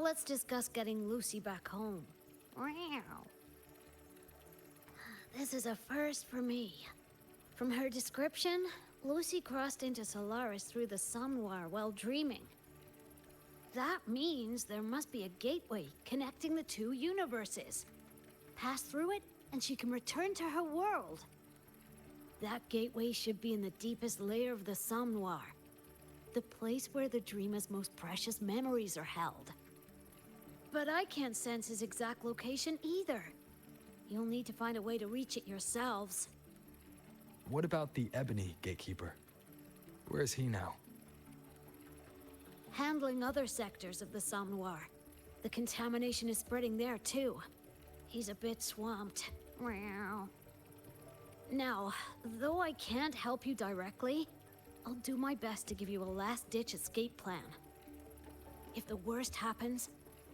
let's discuss getting Lucy back home. Wow. This is a first for me. From her description, Lucy crossed into Solaris through the Somnoir while dreaming. That means there must be a gateway connecting the two universes. Pass through it, and she can return to her world. That gateway should be in the deepest layer of the Somnoir, the place where the dreamer's most precious memories are held. But I can't sense his exact location either. You'll need to find a way to reach it yourselves. What about the Ebony Gatekeeper? Where is he now? Handling other sectors of the Somnoir. The contamination is spreading there too. He's a bit swamped. Now, though I can't help you directly, I'll do my best to give you a last-ditch escape plan. If the worst happens,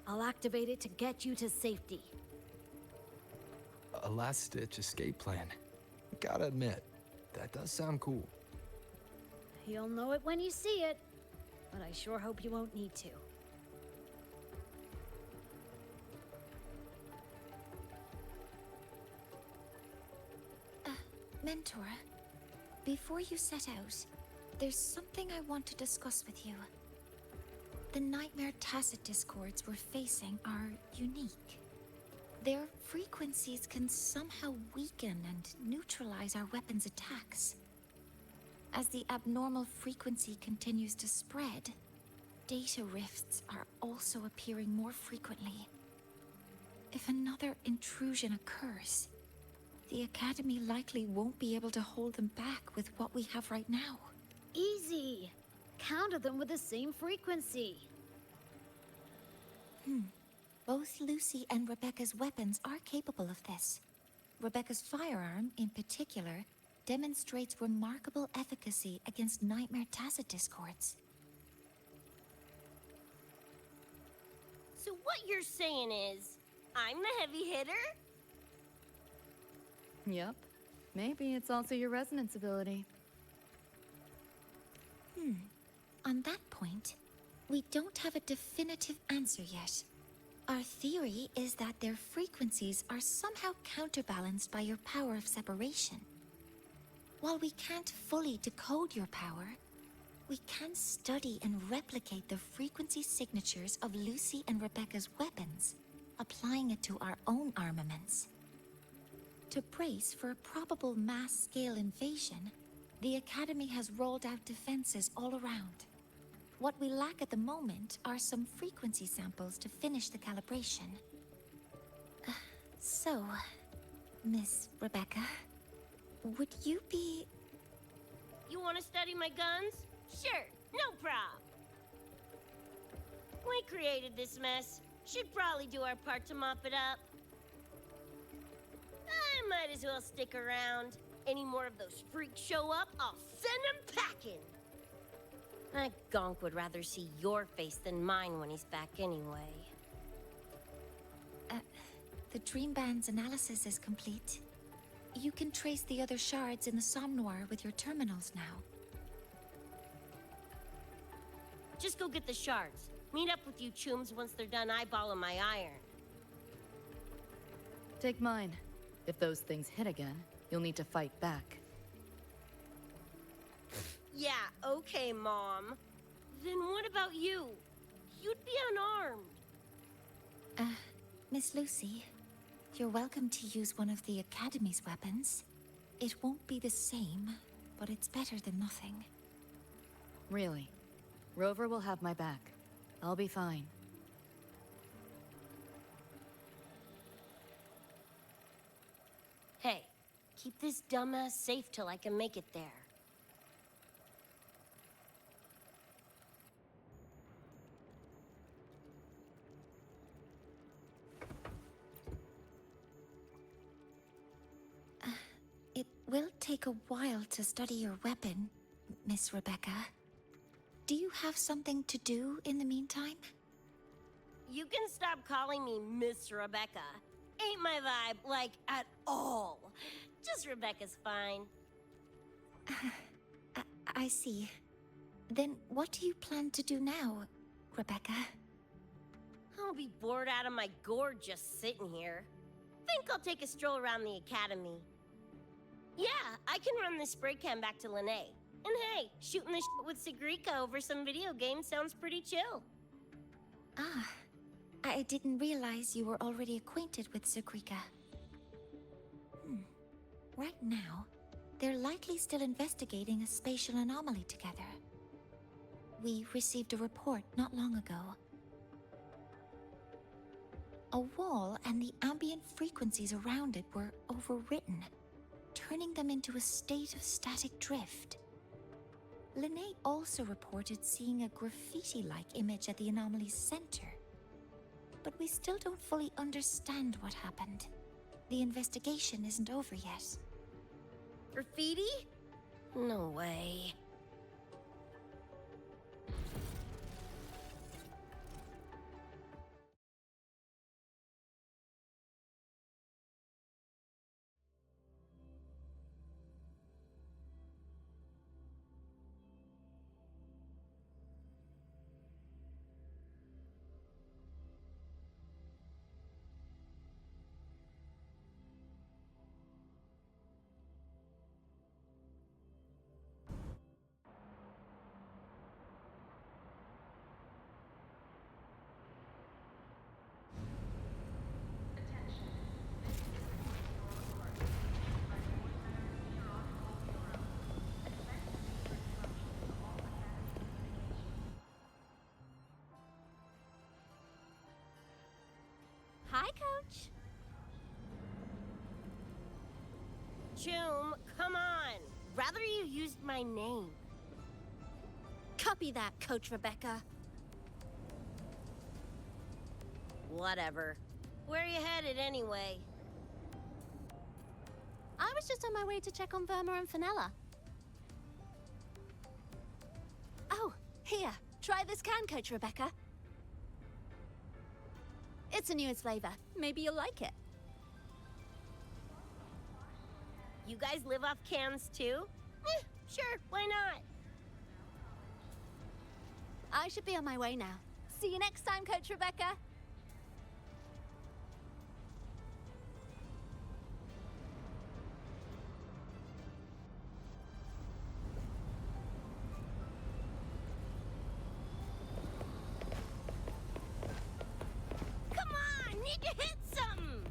I'll activate it to get you to safety. A last-ditch escape plan. Gotta admit, that does sound cool. You'll know it when you see it, but I sure hope you won't need to. Mentor, before you set out, there's something I want to discuss with you. The Nightmare Tacit discords we're facing are unique. Their frequencies can somehow weaken and neutralize our weapons' attacks. As the abnormal frequency continues to spread, data rifts are also appearing more frequently. If another intrusion occurs, the Academy likely won't be able to hold them back with what we have right now. Easy! Counter them with the same frequency. Both Lucy and Rebecca's weapons are capable of this. Rebecca's firearm, in particular, demonstrates remarkable efficacy against Nightmare Tacit discords. So what you're saying is, I'm the heavy hitter? Yep. Maybe it's also your resonance ability. On that point, we don't have a definitive answer yet. Our theory is that their frequencies are somehow counterbalanced by your power of separation. While we can't fully decode your power, we can study and replicate the frequency signatures of Lucy and Rebecca's weapons, applying it to our own armaments. To brace for a probable mass-scale invasion, the Academy has rolled out defenses all around. What we lack at the moment are some frequency samples to finish the calibration. So, Miss Rebecca, would you be... You want to study my guns? Sure, no prob. We created this mess. Should probably do our part to mop it up. I might as well stick around. Any more of those freaks show up, I'll send them packing. That gonk would rather see your face than mine when he's back anyway. The Dream Band's analysis is complete. You can trace the other shards in the Somnoir with your terminals now. Just go get the shards. Meet up with you chooms once they're done eyeballing my iron. Take mine. If those things hit again, you'll need to fight back. Yeah, okay, Mom. Then what about you? You'd be unarmed. Miss Lucy, you're welcome to use one of the Academy's weapons. It won't be the same, but it's better than nothing. Really. Rover will have my back. I'll be fine. Hey, keep this dumbass safe till I can make it there. It will take a while to study your weapon, Miss Rebecca. Do you have something to do in the meantime? You can stop calling me Miss Rebecca. Ain't my vibe, like, at all. Just Rebecca's fine. I see. Then what do you plan to do now, Rebecca? I'll be bored out of my gourd just sitting here. Think I'll take a stroll around the academy. Yeah, I can run this spray can back to Lene. And hey, shooting the shit with Sigrika over some video games sounds pretty chill. Ah, I didn't realize you were already acquainted with Sigrika. Right now, they're likely still investigating a spatial anomaly together. We received a report not long ago. A wall and the ambient frequencies around it were overwritten, turning them into a state of static drift. Lene also reported seeing a graffiti-like image at the anomaly's center. But we still don't fully understand what happened. The investigation isn't over yet. Graffiti? No way. Hi, Coach. Choom, come on. Rather you used my name. Copy that, Coach Rebecca. Whatever. Where are you headed anyway? I was just on my way to check on Verma and Fenella. Oh, here. Try this can, Coach Rebecca. It's a newest flavor. Maybe you'll like it. You guys live off cans too? Sure, why not? I should be on my way now. See you next time, Coach Rebecca. Come on, need to hit something!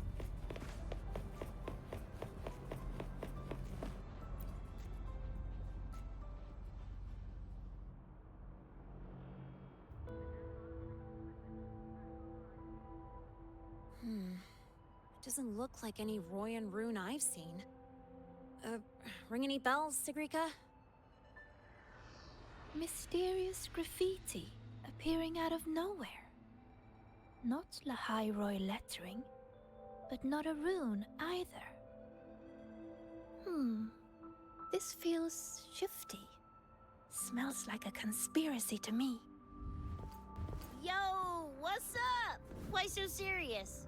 Doesn't look like any Royan rune I've seen. Ring any bells, Sigrika? Mysterious graffiti appearing out of nowhere. Not Lahai lettering, but not a rune either. This feels shifty. Smells like a conspiracy to me. Yo, what's up? Why so serious?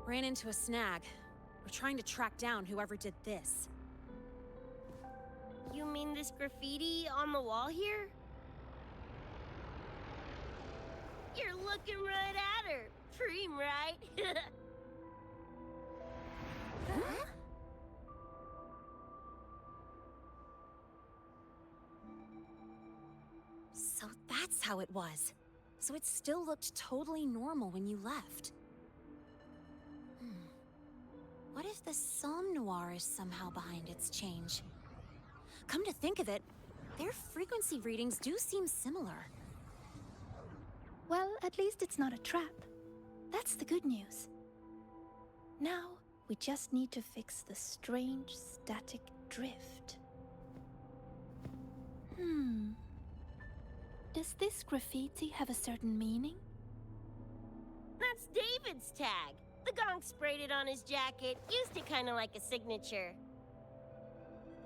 Ran into a snag. We're trying to track down whoever did this. You mean this graffiti on the wall here? You're looking right at her. Preem, right? Huh? So that's how it was. So it still looked totally normal when you left. What if the Somme Noir is somehow behind its change? Come to think of it, their frequency readings do seem similar. Well, at least it's not a trap. That's the good news. Now, we just need to fix the strange static drift. Does this graffiti have a certain meaning? That's David's tag. The gonk sprayed it on his jacket. Used it kind of like a signature.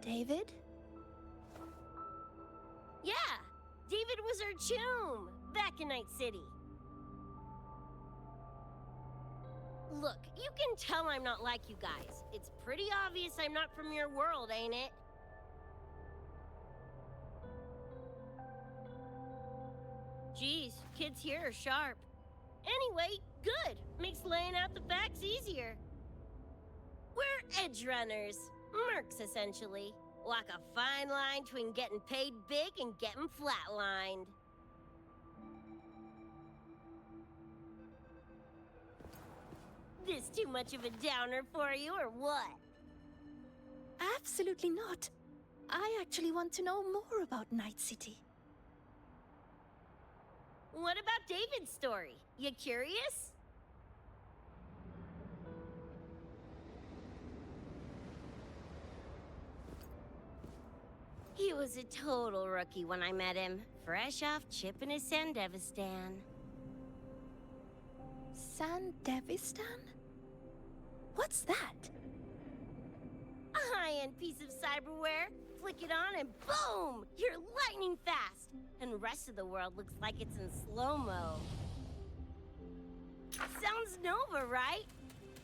David? Yeah, David was our choom back in Night City. Look, you can tell I'm not like you guys. It's pretty obvious I'm not from your world, ain't it? Geez, Kids here are sharp. Anyway, good. Makes laying out the facts easier. We're Edgerunners. Mercs, essentially. Walk a fine line between getting paid big and getting flatlined. This too much of a downer for you, or what? Absolutely not. I actually want to know more about Night City. What about David's story? You curious? He was a total rookie when I met him. Fresh off chipping his Sandevistan. Sandevistan? What's that? A high-end piece of cyberware. Flick it on and boom! You're lightning fast! And the rest of the world looks like it's in slow-mo. Sounds Nova, right?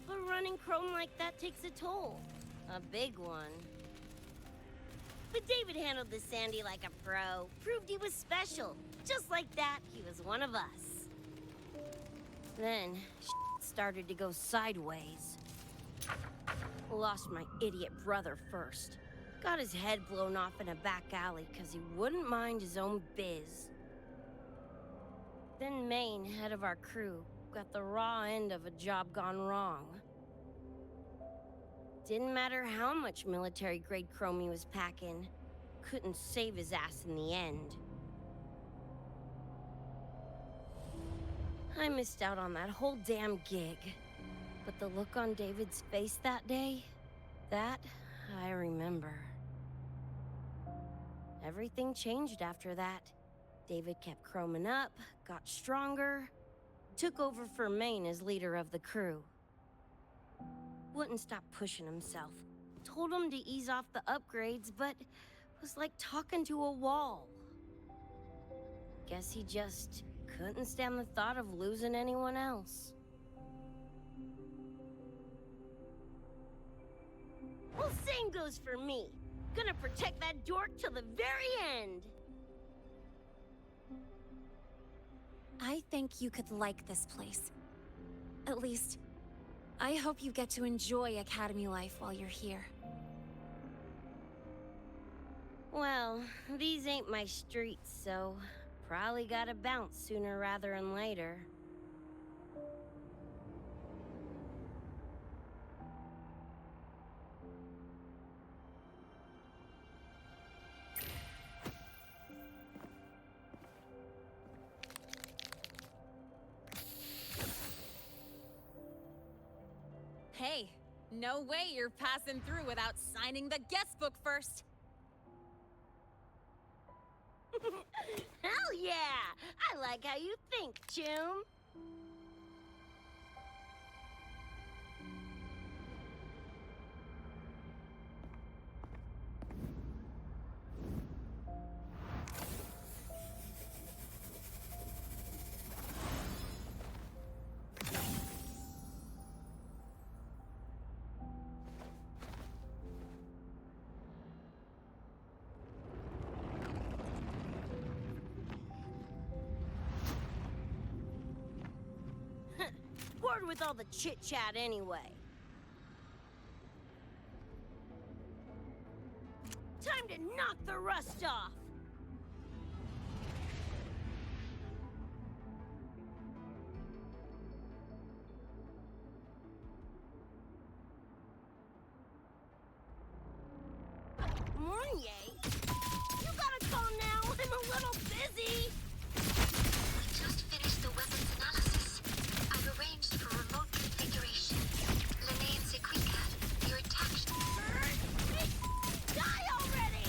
But running chrome like that takes a toll. A big one. But David handled the Sandy like a pro. Proved he was special. Just like that, he was one of us. Then, started to go sideways. Lost my idiot brother first. Got his head blown off in a back alley because he wouldn't mind his own biz. Then Maine, head of our crew, got the raw end of a job gone wrong. Didn't matter how much military-grade chrome he was packing. Couldn't save his ass in the end. I missed out on that whole damn gig. But the look on David's face that day, that I remember. Everything changed after that. David kept chroming up, got stronger, took over for Maine as leader of the crew. Wouldn't stop pushing himself. Told him to ease off the upgrades, but was like talking to a wall. Guess he just couldn't stand the thought of losing anyone else. Well, same goes for me. Gonna protect that dork till the very end. I think you could like this place. At least, I hope you get to enjoy Academy life while you're here. Well, these ain't my streets, so probably gotta bounce sooner rather than later. Hey, no way you're passing through without signing the guest book first. Hell yeah! I like how you think, Choom. Bored with all the chit-chat anyway. Time to knock the rust off! Mornier? You got a call now? I'm a little busy! We just finished the weapons analysis. I've arranged for remote configuration. Lene and Sequika, your attack. Die already!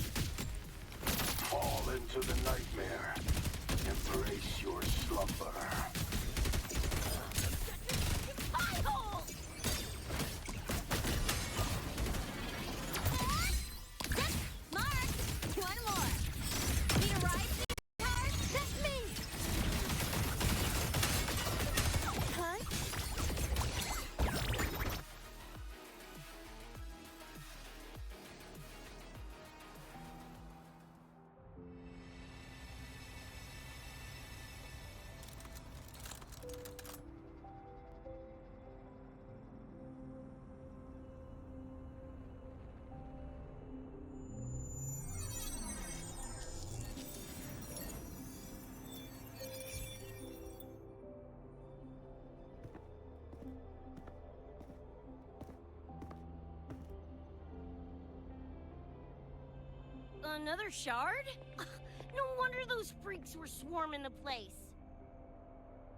another shard? No wonder those freaks were swarming the place.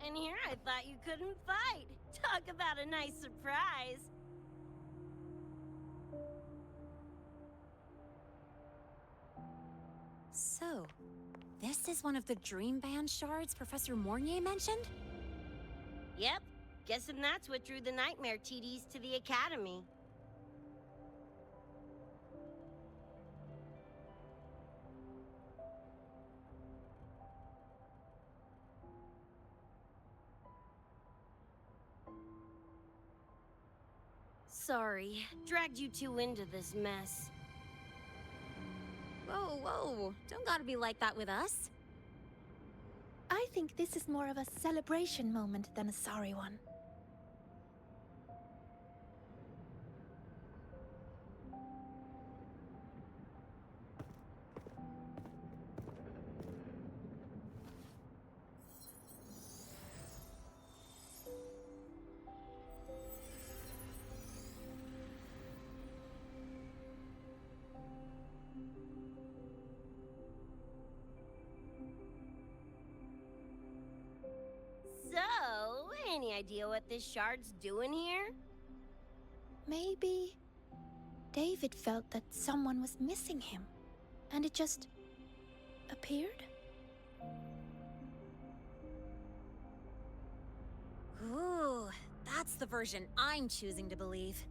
And here I thought you couldn't fight. Talk about a nice surprise. So, this is one of the Dream Band shards Professor Mornier mentioned? Yep. Guessing that's what drew the Nightmare TDs to the Academy. Sorry, dragged you two into this mess. Whoa, whoa, don't gotta be like that with us. I think this is more of a celebration moment than a sorry one. So, any idea what this shard's doing here? Maybe David felt that someone was missing him, and it just appeared? Ooh, that's the version I'm choosing to believe.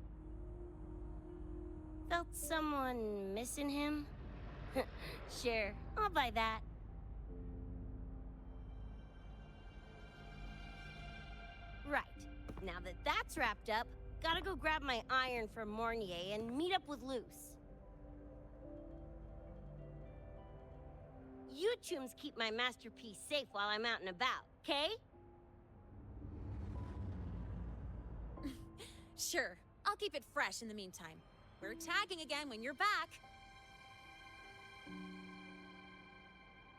Felt someone missing him? Sure, I'll buy that. Right, now that that's wrapped up, gotta go grab my iron from Mornier and meet up with Luce. You chums keep my masterpiece safe while I'm out and about, okay? Sure, I'll keep it fresh in the meantime. We're tagging again when you're back.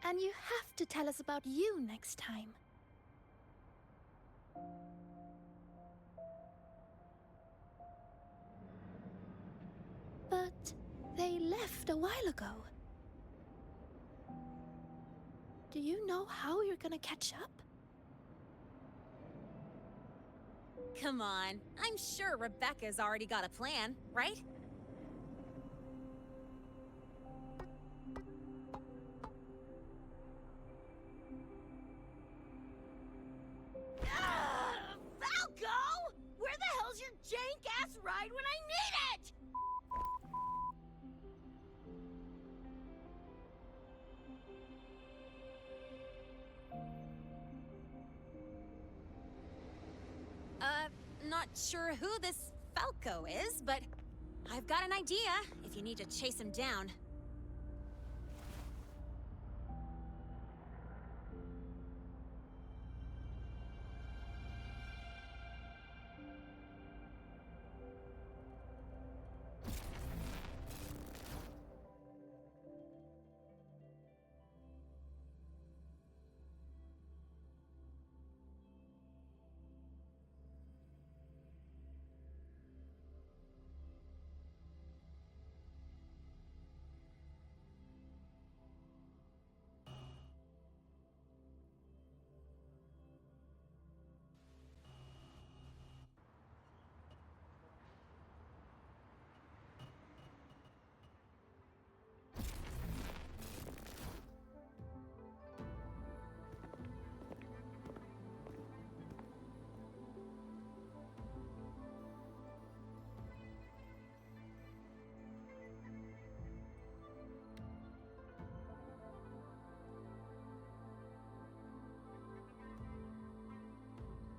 And you have to tell us about you next time. But they left a while ago. Do you know how you're gonna catch up? Come on, I'm sure Rebecca's already got a plan, right? Falco! Where the hell's your jank-ass ride when I need it? Not sure who this Falco is, but I've got an idea if you need to chase him down.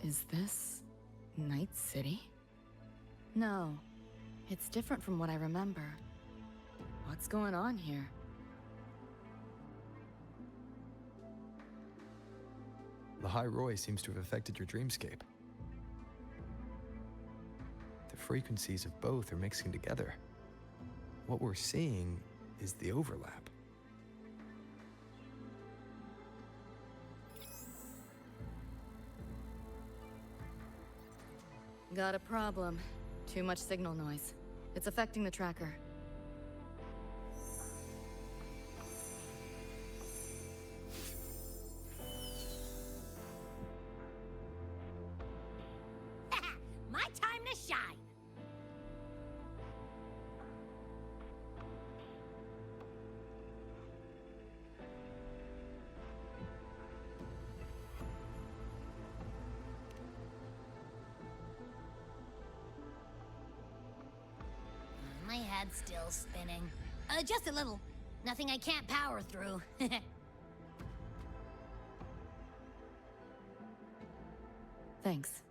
Is this Night City? No, it's different from what I remember. What's going on here? The High Roy seems to have affected your dreamscape. The frequencies of both are mixing together. What we're seeing is the overlap. Got a problem. Too much signal noise. It's affecting the tracker. to shine. My head's still spinning. Just a little. Nothing I can't power through. Thanks.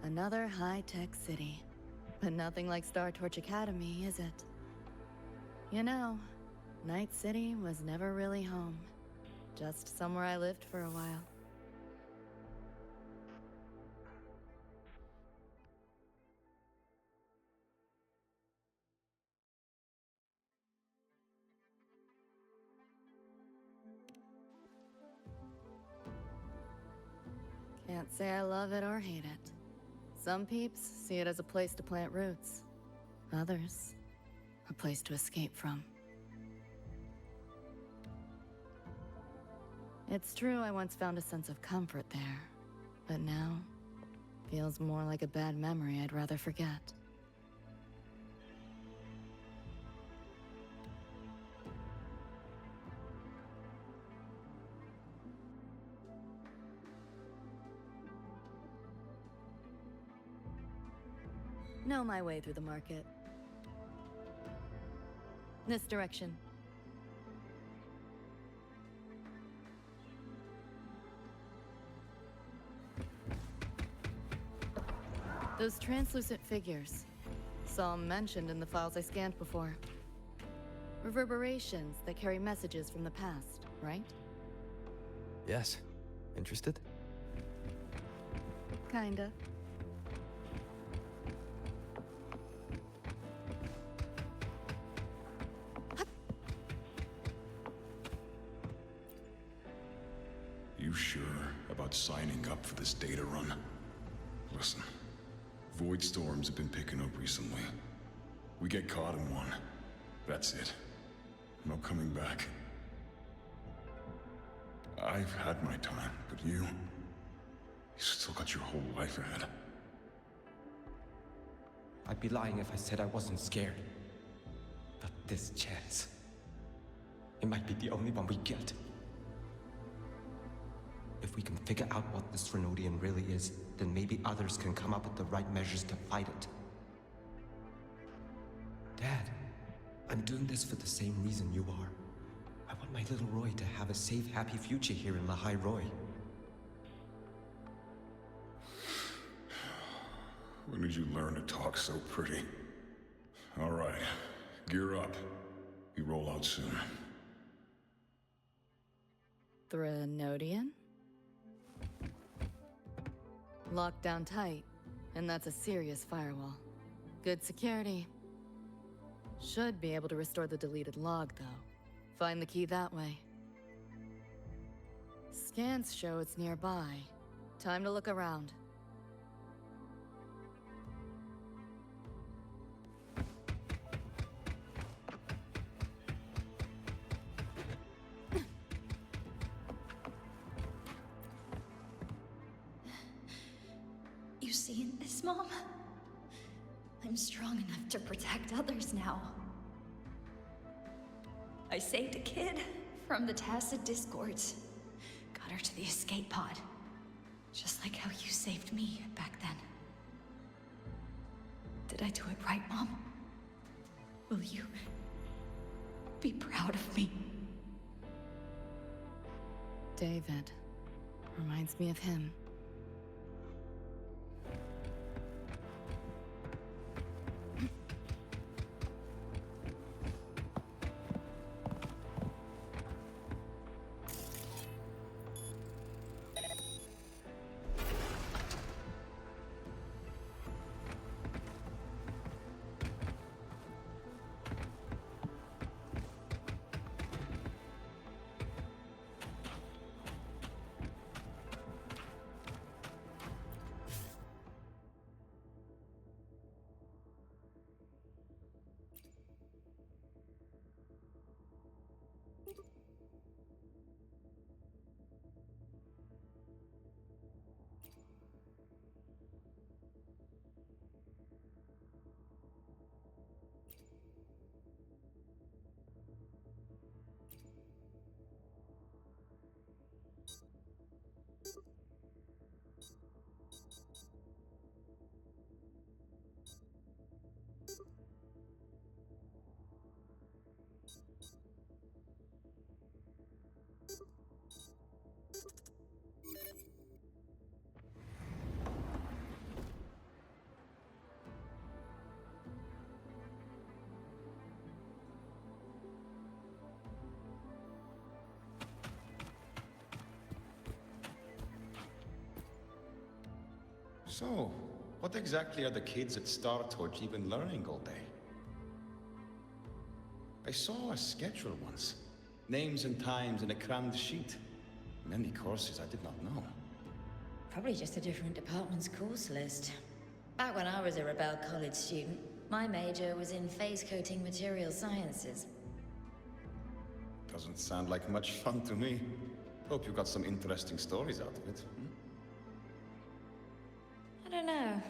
Another high-tech city. But nothing like Star Torch Academy, is it? You know, Night City was never really home. Just somewhere I lived for a while. Can't say I love it or hate it. Some peeps see it as a place to plant roots. Others, a place to escape from. It's true I once found a sense of comfort there, but now, feels more like a bad memory I'd rather forget. Know my way through the market. This direction. Those translucent figures. Saw 'em mentioned in the files I scanned before. Reverberations that carry messages from the past, right? Yes. Interested? Kinda. You sure about signing up for this data run? Listen, void storms have been picking up recently. We get caught in one. That's it. No coming back. I've had my time, but you still got your whole life ahead. I'd be lying if I said I wasn't scared. But this chance, it might be the only one we get. If we can figure out what this Renodian really is, then maybe others can come up with the right measures to fight it. Dad, I'm doing this for the same reason you are. I want my little Roy to have a safe, happy future here in Lahai Roy. When did you learn to talk so pretty? All right, gear up. We roll out soon. Threnodian? Locked down tight, and that's a serious firewall. Good security. Should be able to restore the deleted log, though. Find the key that way. Scans show it's nearby. Time to look around. You seeing this, Mom? I'm strong enough to protect others now. I saved a kid from the Tacit Discords. Got her to the escape pod. Just like how you saved me back then. Did I do it right, Mom? Will you be proud of me? David. Reminds me of him. So, what exactly are the kids at Star Torch even learning all day? I saw a schedule once. Names and times in a crammed sheet. Many courses I did not know. Probably just a different department's course list. Back when I was a Rebel College student, my major was in phase coating material sciences. Doesn't sound like much fun to me. Hope you got some interesting stories out of it. I don't know.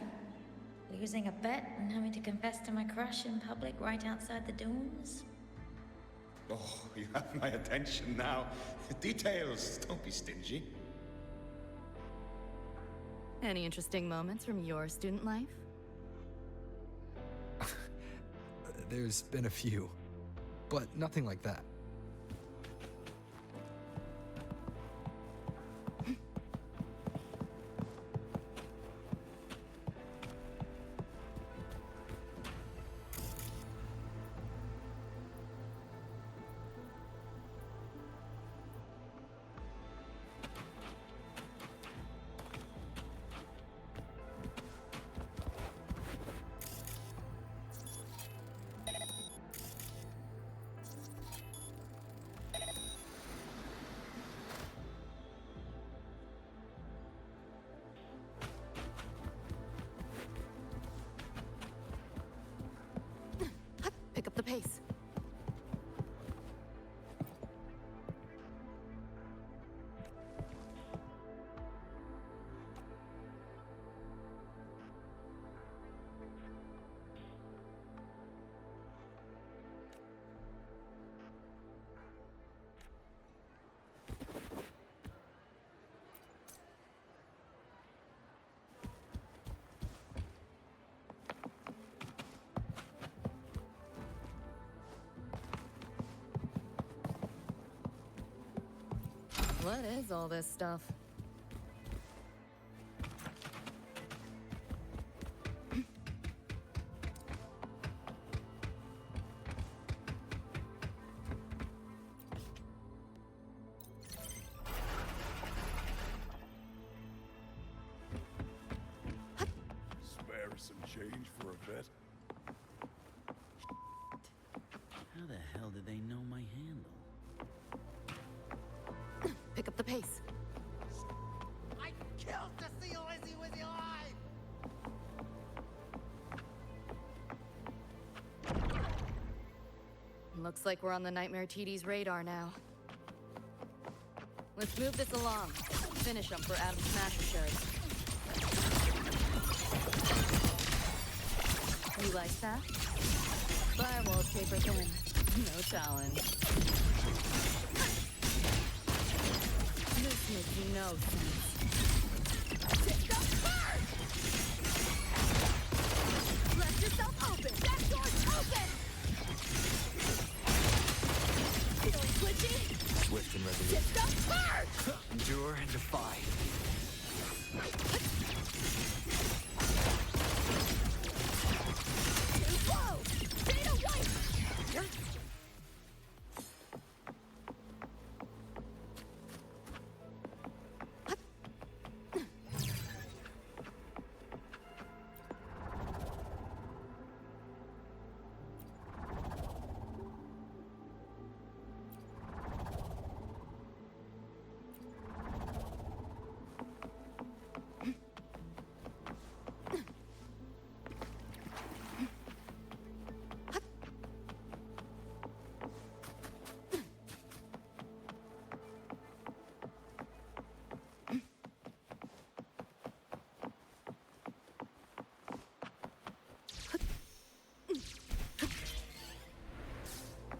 Losing a bet and having to confess to my crush in public right outside the dorms? Oh, you have my attention now. Details, don't be stingy. Any interesting moments from your student life? There's been a few, but nothing like that. Pick up the pace. What is all this stuff? Spare some change for a vet? How the hell did they know my handle? Pick up the pace. I killed to see Lizzie with your eye! Looks like we're on the Nightmare TD's radar now. Let's move this along. Finish them for Adam Smasher Sherry. You like that? Firewall paper thin. No challenge. This makes no sense. Let yourself open! That door's open! Feeling twitchy? Swift and resolute. System hard! Endure and defy. Too slow! Data white!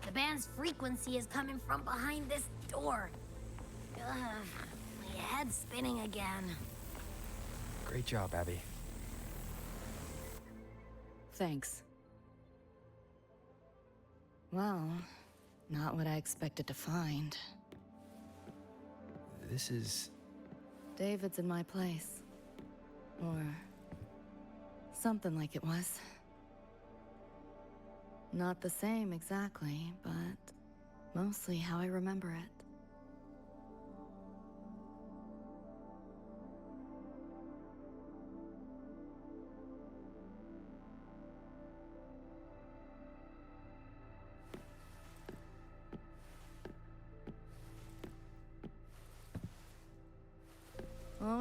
The band's frequency is coming from behind this door. Ugh, my head's spinning again. Great job, Abby. Thanks. Well, not what I expected to find. This is... David's in my place. Or... something like it was. Not the same exactly, but mostly how I remember it.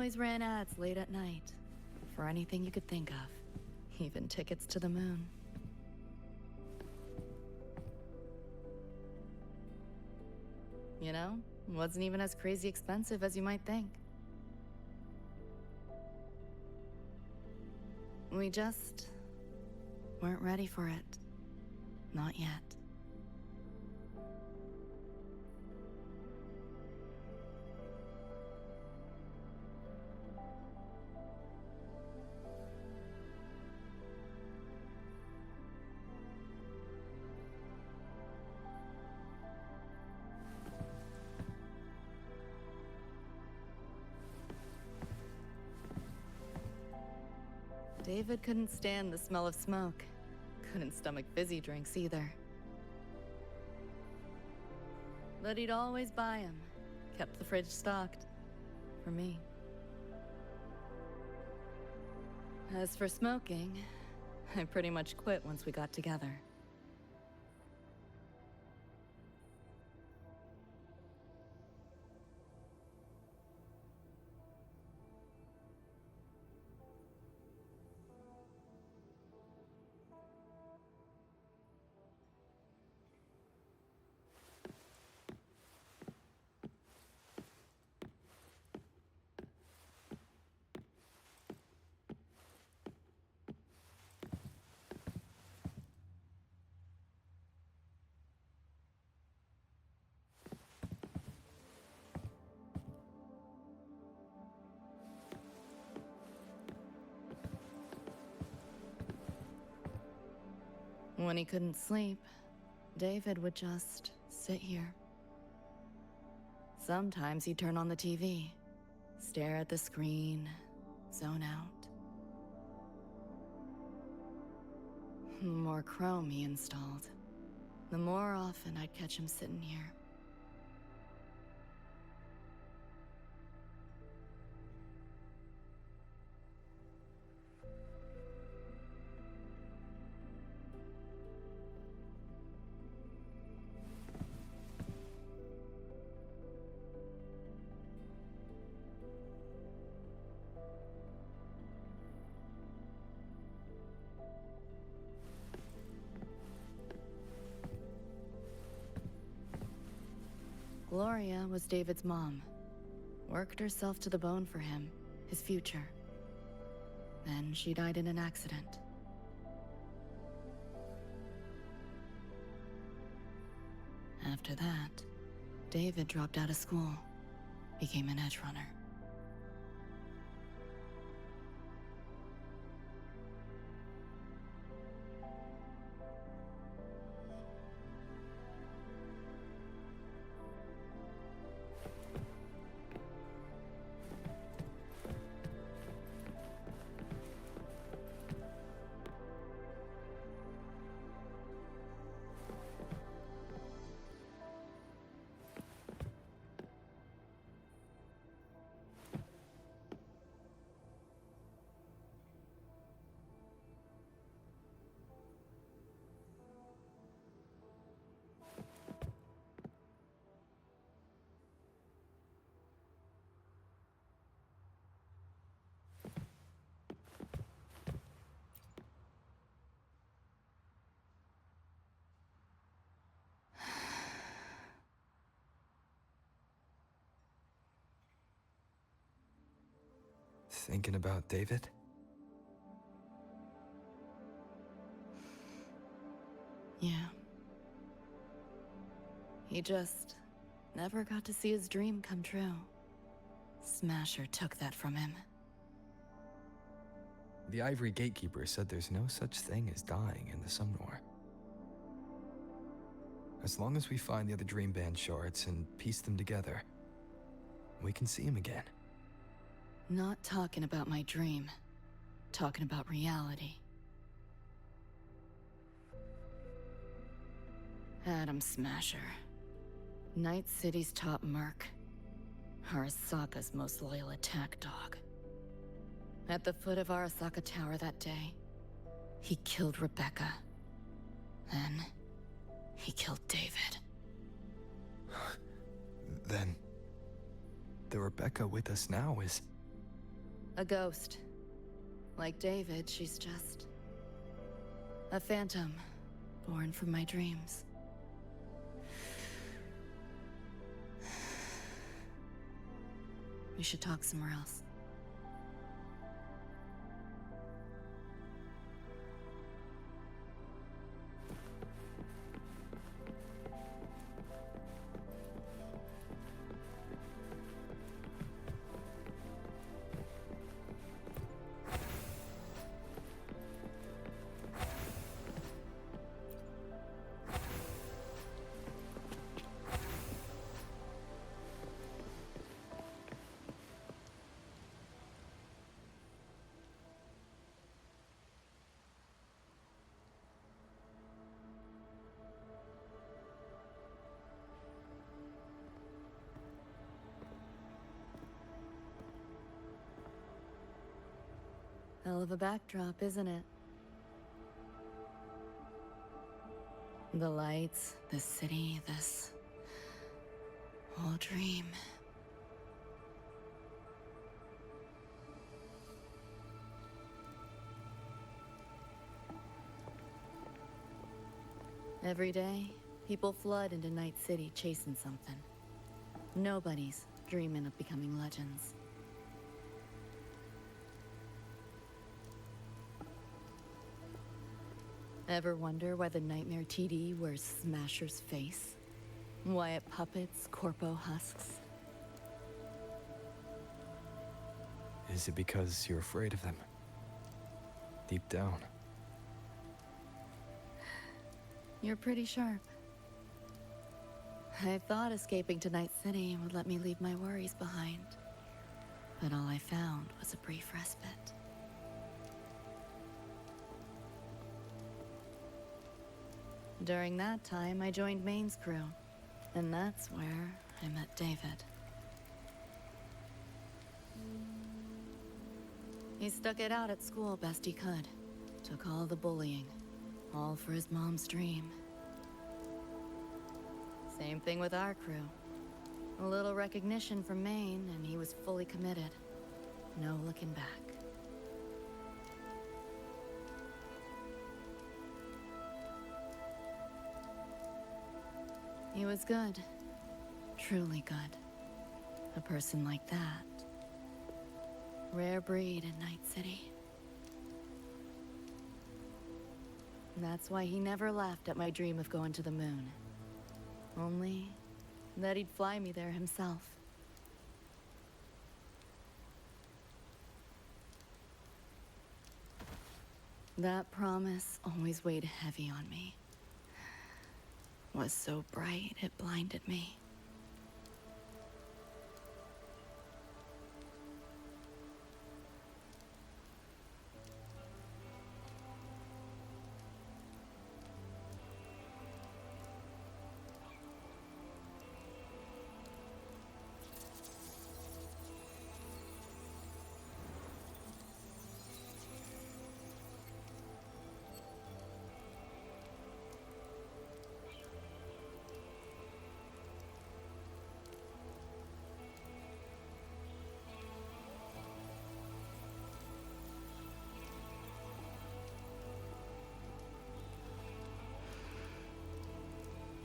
always ran ads late at night. For anything you could think of. Even tickets to the moon. You know, wasn't even as crazy expensive as you might think. We just weren't ready for it. Not yet. David couldn't stand the smell of smoke. Couldn't stomach fizzy drinks either. But he'd always buy 'em. Kept the fridge stocked. For me. As for smoking, I pretty much quit once we got together. When he couldn't sleep, David would just sit here. Sometimes he'd turn on the TV, stare at the screen, zone out. The more Chrome he installed, the more often I'd catch him sitting here. Gloria was David's mom. Worked herself to the bone for him, his future. Then she died in an accident. After that, David dropped out of school, became an Edgerunner. Thinking about David? Yeah. He just never got to see his dream come true. Smasher took that from him. The Ivory Gatekeeper said there's no such thing as dying in the Sumnor. As long as we find the other Dream Band shards and piece them together, we can see him again. Not talking about my dream. Talking about reality. Adam Smasher. Night City's top merc. Arasaka's most loyal attack dog. At the foot of Arasaka Tower that day, he killed Rebecca. Then, he killed David. Then, the Rebecca with us now is... A ghost. Like David, she's just a phantom, born from my dreams. We should talk somewhere else. Hell of a backdrop, isn't it? The lights, the city, this whole dream. Every day, people flood into Night City chasing something. Nobody's dreaming of becoming legends. Ever wonder why the Nightmare TD wears Smasher's face? Why it puppets Corpo husks? Is it because you're afraid of them? Deep down. You're pretty sharp. I thought escaping to Night City would let me leave my worries behind. But all I found was a brief respite. During that time, I joined Maine's crew. And that's where I met David. He stuck it out at school best he could. Took all the bullying. All for his mom's dream. Same thing with our crew. A little recognition from Maine, and he was fully committed. No looking back. He was good. Truly good. A person like that. Rare breed in Night City. And that's why he never laughed at my dream of going to the moon. Only that he'd fly me there himself. That promise always weighed heavy on me. Was so bright it blinded me.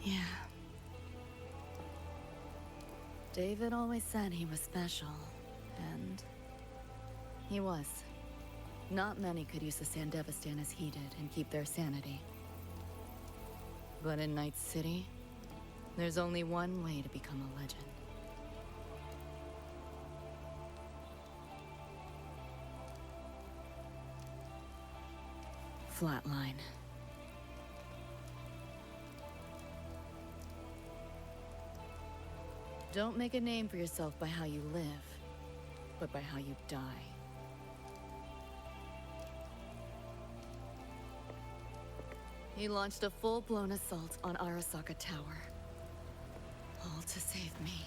Yeah. David always said he was special, and he was. Not many could use the Sandevistan as he did and keep their sanity. But in Night City, there's only one way to become a legend. Flatline. Don't make a name for yourself by how you live, but by how you die. He launched a full-blown assault on Arasaka Tower. All to save me.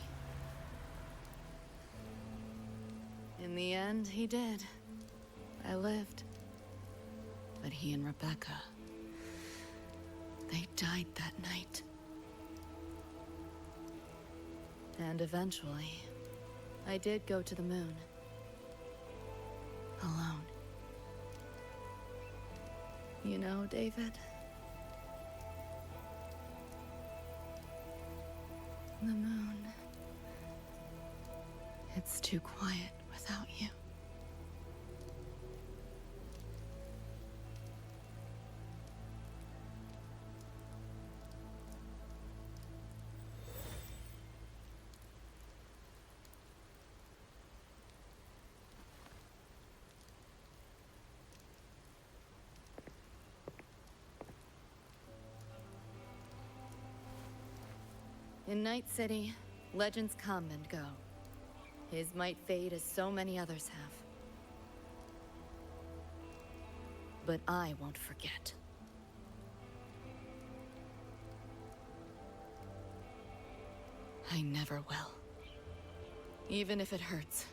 In the end, he did. I lived. But he and Rebecca, they died that night. And eventually, I did go to the moon. alone. You know, David? The moon. It's too quiet without you. In Night City, legends come and go. His might fade as so many others have. But I won't forget. I never will. Even if it hurts.